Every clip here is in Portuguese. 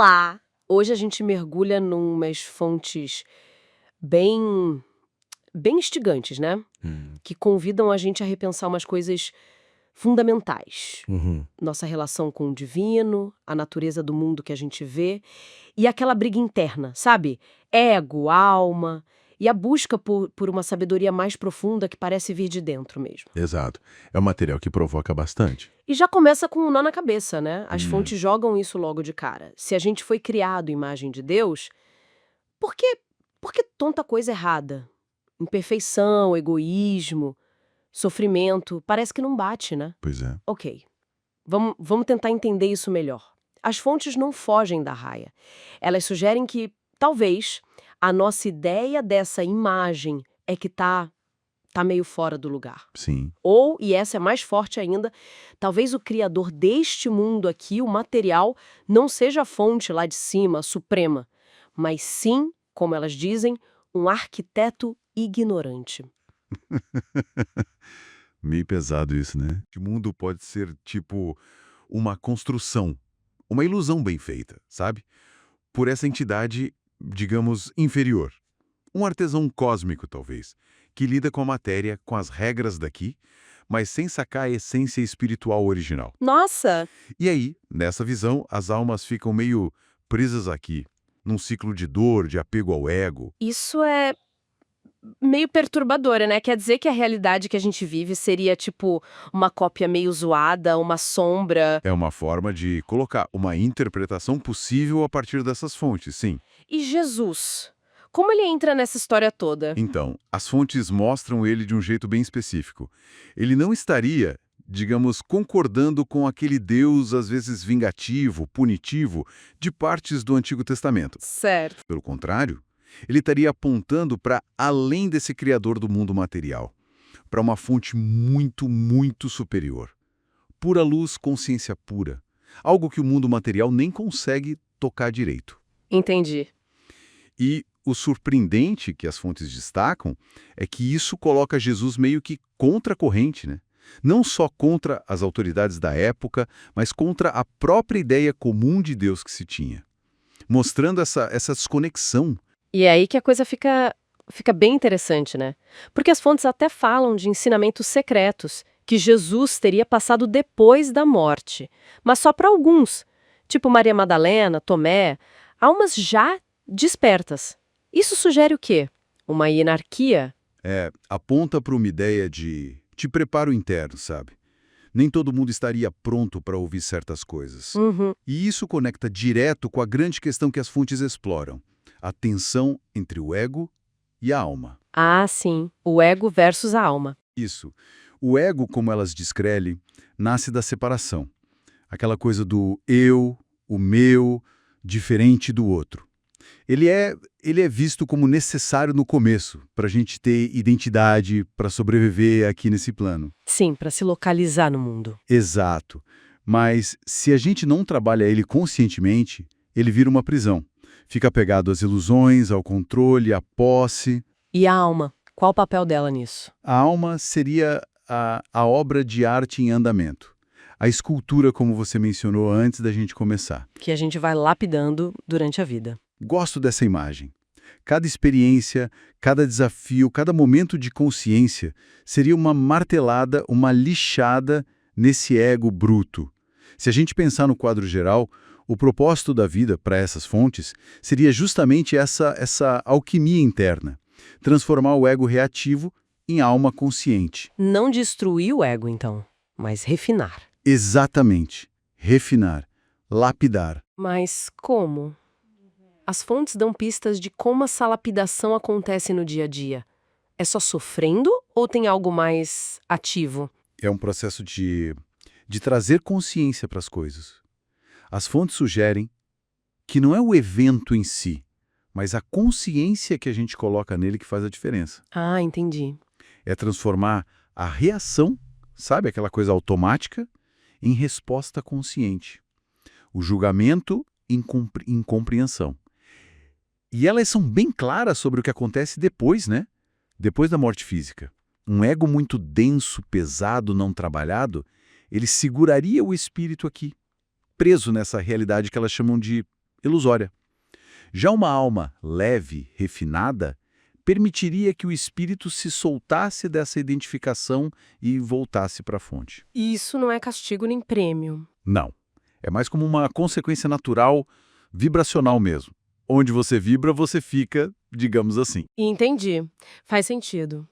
Olá! Hoje a gente mergulha numas fontes bem, bem instigantes, né? Hum. Que convidam a gente a repensar umas coisas fundamentais. Uhum. Nossa relação com o divino, a natureza do mundo que a gente vê e aquela briga interna, sabe? Ego, alma e a busca por uma sabedoria mais profunda que parece vir de dentro mesmo. Exato. É um material que provoca bastante. E já começa com um nó na cabeça, né? As Hum. fontes jogam isso logo de cara. Se a gente foi criado à imagem de Deus, por que tanta coisa errada? Imperfeição, egoísmo, sofrimento, parece que não bate, né? Pois é. Ok, vamos tentar entender isso melhor. As fontes não fogem da raia. Elas sugerem que, talvez, a nossa ideia dessa imagem é que tá meio fora do lugar. Sim. Ou, e essa é mais forte ainda, talvez o criador deste mundo aqui, o material, não seja a fonte lá de cima, a suprema, mas sim, como elas dizem, um arquiteto ignorante. Meio pesado isso, né? O mundo pode ser tipo uma construção, uma ilusão bem feita, sabe? Por essa entidade, digamos, inferior. Um artesão cósmico, talvez, que lida com a matéria, com as regras daqui, mas sem sacar a essência espiritual original. Nossa! E aí, nessa visão, as almas ficam meio presas aqui, num ciclo de dor, de apego ao ego. Isso é meio perturbadora, né? Quer dizer que a realidade que a gente vive seria tipo uma cópia meio zoada, uma sombra. É uma forma de colocar uma interpretação possível a partir dessas fontes, sim. E Jesus? Como ele entra nessa história toda? Então, as fontes mostram ele de um jeito bem específico. Ele não estaria, digamos, concordando com aquele Deus, às vezes vingativo, punitivo, de partes do Antigo Testamento. Certo. Pelo contrário, ele estaria apontando para além desse criador do mundo material, para uma fonte muito, muito superior. Pura luz, consciência pura. Algo que o mundo material nem consegue tocar direito. Entendi. E o surpreendente que as fontes destacam é que isso coloca Jesus meio que contra a corrente, né? Não só contra as autoridades da época, mas contra a própria ideia comum de Deus que se tinha. Mostrando essa desconexão. E é aí que a coisa fica bem interessante, né? Porque as fontes até falam de ensinamentos secretos que Jesus teria passado depois da morte, mas só para alguns, tipo Maria Madalena, Tomé, almas já despertas. Isso sugere o quê? Uma hierarquia? Aponta para uma ideia de preparo interno, sabe? Nem todo mundo estaria pronto para ouvir certas coisas. Uhum. E isso conecta direto com a grande questão que as fontes exploram: a tensão entre o ego e a alma. Ah, sim. O ego versus a alma. Isso. O ego, como elas descrevem, nasce da separação. Aquela coisa do eu, o meu, diferente do outro. Ele é visto como necessário no começo, para a gente ter identidade, para sobreviver aqui nesse plano. Sim, para se localizar no mundo. Exato. Mas se a gente não trabalha ele conscientemente, ele vira uma prisão. Fica apegado às ilusões, ao controle, à posse. E a alma? Qual o papel dela nisso? A alma seria a obra de arte em andamento. A escultura, como você mencionou antes da gente começar. Que a gente vai lapidando durante a vida. Gosto dessa imagem. Cada experiência, cada desafio, cada momento de consciência seria uma martelada, uma lixada nesse ego bruto. Se a gente pensar no quadro geral, o propósito da vida para essas fontes seria justamente essa alquimia interna. Transformar o ego reativo em alma consciente. Não destruir o ego, então, mas refinar. Exatamente. Refinar. Lapidar. Mas como? As fontes dão pistas de como essa lapidação acontece no dia a dia. É só sofrendo ou tem algo mais ativo? É um processo de trazer consciência para as coisas. As fontes sugerem que não é o evento em si, mas a consciência que a gente coloca nele que faz a diferença. Ah, entendi. É transformar a reação, sabe, aquela coisa automática, em resposta consciente. O julgamento em compreensão. E elas são bem claras sobre o que acontece depois, né? Depois da morte física. Um ego muito denso, pesado, não trabalhado, ele seguraria o espírito aqui, preso nessa realidade que elas chamam de ilusória. Já uma alma leve, refinada, permitiria que o espírito se soltasse dessa identificação e voltasse para a fonte. E isso não é castigo nem prêmio. Não. É mais como uma consequência natural, vibracional mesmo. Onde você vibra, você fica, digamos assim. Entendi. Faz sentido.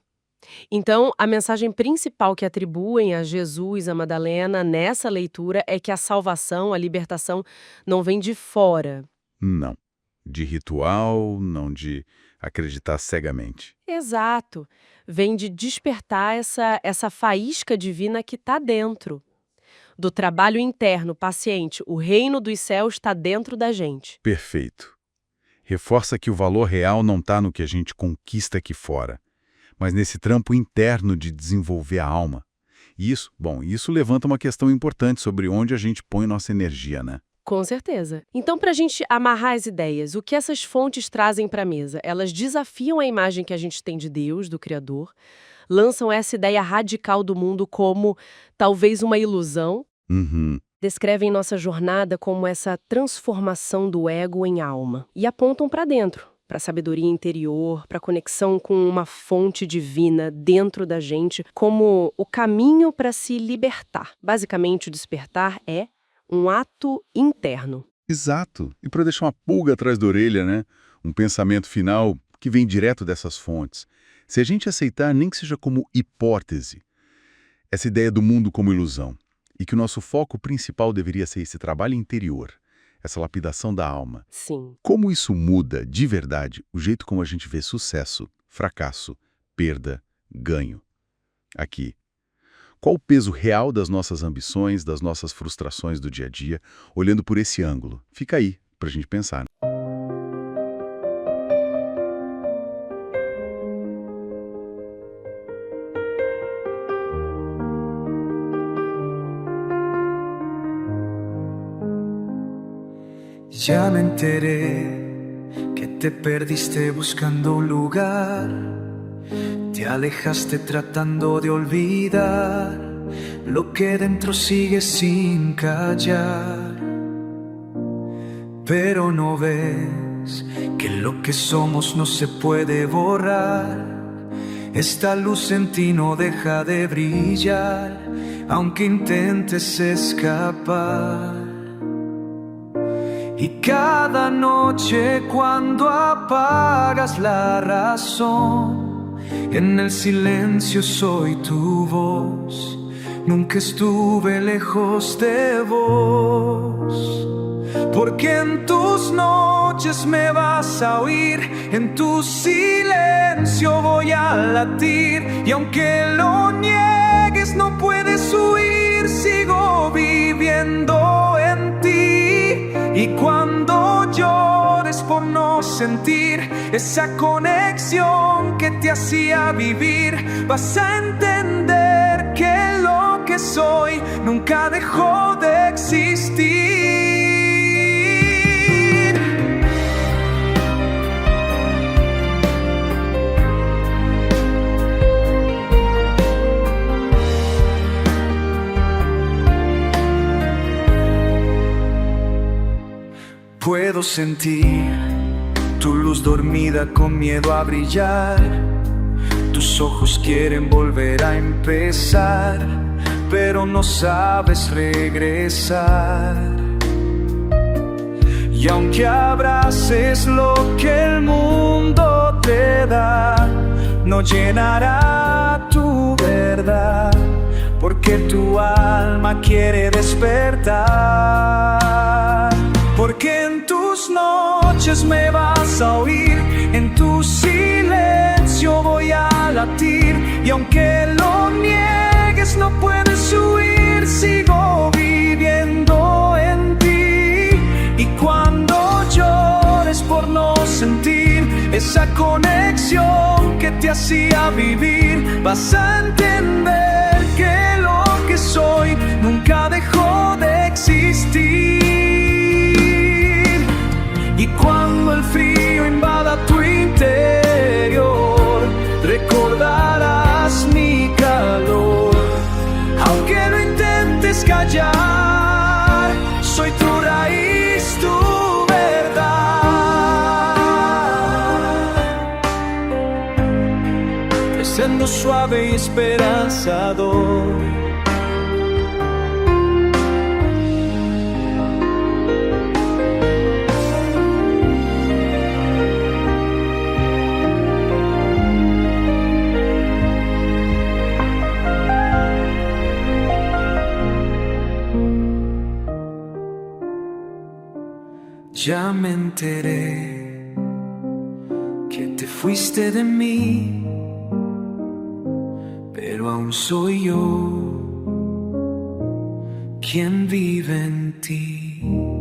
Então, a mensagem principal que atribuem a Jesus, a Madalena, nessa leitura é que a salvação, a libertação, não vem de fora. Não. De ritual, não de acreditar cegamente. Exato. Vem de despertar essa faísca divina que está dentro. Do trabalho interno, paciente, o reino dos céus está dentro da gente. Perfeito. Reforça que o valor real não está no que a gente conquista aqui fora, mas nesse trampo interno de desenvolver a alma. E isso levanta uma questão importante sobre onde a gente põe nossa energia, né? Com certeza. Então, para a gente amarrar as ideias, o que essas fontes trazem para a mesa? Elas desafiam a imagem que a gente tem de Deus, do Criador, lançam essa ideia radical do mundo como talvez uma ilusão, descrevem nossa jornada como essa transformação do ego em alma e apontam para dentro, para a sabedoria interior, para a conexão com uma fonte divina dentro da gente, como o caminho para se libertar. Basicamente, o despertar é um ato interno. Exato. E para deixar uma pulga atrás da orelha, né? Um pensamento final que vem direto dessas fontes. Se a gente aceitar, nem que seja como hipótese, essa ideia do mundo como ilusão, e que o nosso foco principal deveria ser esse trabalho interior, essa lapidação da alma. Sim. Como isso muda, de verdade, o jeito como a gente vê sucesso, fracasso, perda, ganho? Aqui. Qual o peso real das nossas ambições, das nossas frustrações do dia a dia, olhando por esse ângulo? Fica aí, pra gente pensar. Ya me enteré que te perdiste buscando un lugar, te alejaste tratando de olvidar lo que dentro sigue sin callar. Pero no ves que lo que somos no se puede borrar. Esta luz en ti no deja de brillar, aunque intentes escapar. Y cada noche cuando apagas la razón, en el silencio soy tu voz. Nunca estuve lejos de vos, porque en tus noches me vas a oír, en tu silencio voy a latir. Y aunque lo niegues no puedes huir, sigo viviendo en ti. Y cuando llores por no sentir esa conexión que te hacía vivir, vas a entender que lo que soy nunca dejó de existir. Puedo sentir tu luz dormida con miedo a brillar. Tus ojos quieren volver a empezar, pero no sabes regresar. Y aunque abraces lo que el mundo te da, no llenará tu verdad, porque tu alma quiere despertar. Porque en tus noches me vas a oír, en tu silencio voy a latir. Y aunque lo niegues no puedes huir, sigo viviendo en ti. Y cuando llores por no sentir esa conexión que te hacía vivir, vas a entender que lo que soy nunca dejó de existir. Y cuando el frío invada tu interior, recordarás mi calor. Aunque lo intentes callar, soy tu raíz, tu verdad. camino suave y esperanzador. Ya me enteré que te fuiste de mí, pero aún soy yo quien vive en ti.